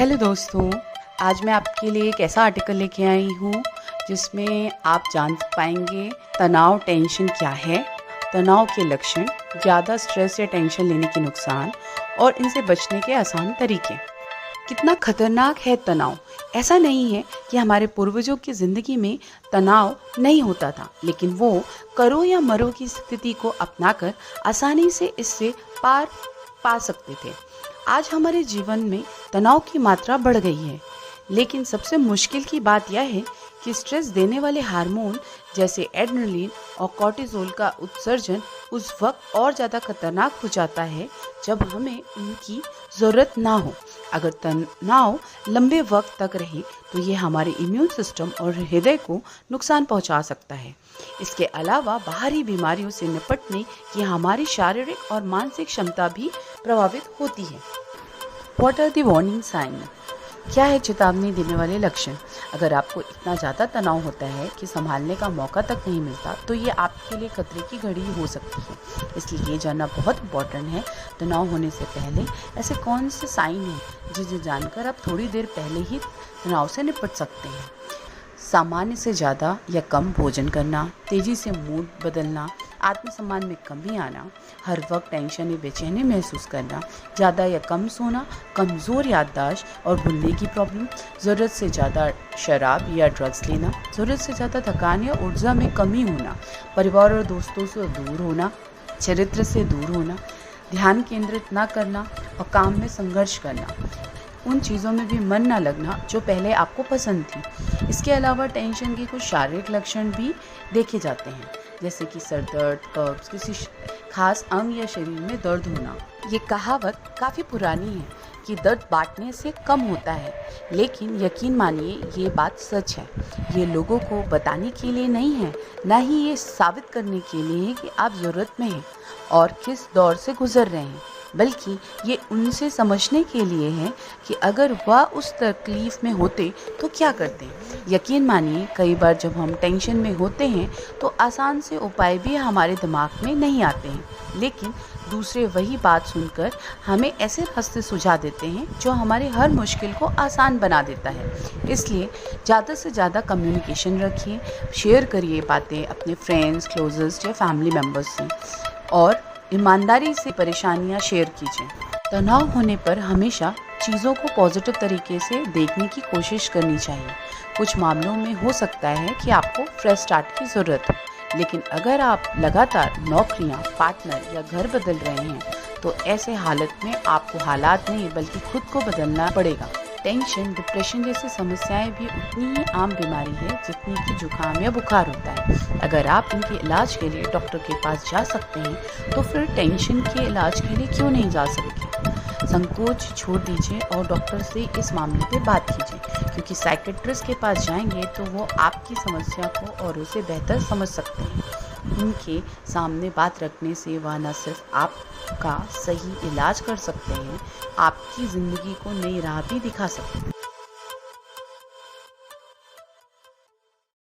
Hello दोस्तों, आज मैं आपके लिए एक ऐसा आर्टिकल लेके आई हूँ जिसमें आप जान पाएंगे तनाव टेंशन क्या है, तनाव के लक्षण, ज़्यादा स्ट्रेस या टेंशन लेने के नुकसान और इनसे बचने के आसान तरीके। कितना खतरनाक है तनाव। ऐसा नहीं है कि हमारे पूर्वजों की ज़िंदगी में तनाव नहीं होता था, लेकिन वो करो या मरो की स्थिति को अपनाकर आसानी से इससे पार पा सकते थे। आज हमारे जीवन में तनाव की मात्रा बढ़ गई है, लेकिन सबसे मुश्किल की बात यह है कि स्ट्रेस देने वाले हार्मोन जैसे एड्रेनलिन और कॉर्टिसोल का उत्सर्जन उस वक्त और ज़्यादा खतरनाक हो जाता है जब हमें उनकी ज़रूरत ना हो। अगर तनाव लंबे वक्त तक रहे तो ये हमारे इम्यून सिस्टम और हृदय को नुकसान पहुंचा सकता है। इसके अलावा बाहरी बीमारियों से निपटने की हमारी शारीरिक और मानसिक क्षमता भी प्रभावित होती है। What are the warning sign? क्या है चेतावनी देने वाले लक्षण? अगर आपको इतना ज़्यादा तनाव होता है कि संभालने का मौका तक नहीं मिलता तो ये आपके लिए खतरे की घड़ी हो सकती है। इसलिए ये जानना बहुत इम्पॉर्टेंट है, तनाव होने से पहले ऐसे कौन से साइन हैं जिन्हें जानकर आप थोड़ी देर पहले ही तनाव से निपट सकते हैं। सामान्य से ज़्यादा या कम भोजन करना, तेज़ी से मूड बदलना, आत्मसम्मान में कमी आना, हर वक्त टेंशन या बेचैनी महसूस करना, ज़्यादा या कम सोना, कमज़ोर याददाश्त और भूलने की प्रॉब्लम, ज़रूरत से ज़्यादा शराब या ड्रग्स लेना, ज़रूरत से ज़्यादा थकान या ऊर्जा में कमी होना, परिवार और दोस्तों से दूर होना, चरित्र से दूर होना, ध्यान केंद्रित न करना और काम में संघर्ष करना, उन चीज़ों में भी मन न लगना जो पहले आपको पसंद थी। इसके अलावा टेंशन के कुछ शारीरिक लक्षण भी देखे जाते हैं, जैसे कि सर दर्द, कब्ज, किसी खास अंग या शरीर में दर्द होना। ये कहावत काफ़ी पुरानी है कि दर्द बांटने से कम होता है, लेकिन यकीन मानिए ये बात सच है। ये लोगों को बताने के लिए नहीं है, ना ही ये साबित करने के लिए है कि आप ज़रूरत में हैं और किस दौर से गुजर रहे हैं, बल्कि ये उनसे समझने के लिए है कि अगर वह उस तकलीफ़ में होते तो क्या करते। यकीन मानिए कई बार जब हम टेंशन में होते हैं तो आसान से उपाय भी हमारे दिमाग में नहीं आते हैं, लेकिन दूसरे वही बात सुनकर हमें ऐसे रास्ते सुझा देते हैं जो हमारे हर मुश्किल को आसान बना देता है। इसलिए ज़्यादा से ज़्यादा कम्युनिकेशन रखिए, शेयर करिए बातें अपने फ्रेंड्स, क्लोजेस्ट या फैमिली मेम्बर्स से और ईमानदारी से परेशानियां शेयर कीजिए। तनाव होने पर हमेशा चीज़ों को पॉजिटिव तरीके से देखने की कोशिश करनी चाहिए। कुछ मामलों में हो सकता है कि आपको फ्रेश स्टार्ट की ज़रूरत हो, लेकिन अगर आप लगातार नौकरियां, पार्टनर या घर बदल रहे हैं तो ऐसे हालत में आपको हालात नहीं बल्कि खुद को बदलना पड़ेगा। टेंशन, डिप्रेशन जैसी समस्याएं भी उतनी ही आम बीमारी है जितनी कि जुकाम या बुखार होता है। अगर आप इनके इलाज के लिए डॉक्टर के पास जा सकते हैं तो फिर टेंशन के इलाज के लिए क्यों नहीं जा सकते। संकोच छोड़ दीजिए और डॉक्टर से इस मामले पे बात कीजिए, क्योंकि साइकेट्रिस्ट के पास जाएंगे तो वो आपकी समस्या को और उसे बेहतर समझ सकते हैं। उनके सामने बात रखने से वह न सिर्फ आपका सही इलाज कर सकते हैं, आपकी ज़िंदगी को नई राह भी दिखा सकते हैं।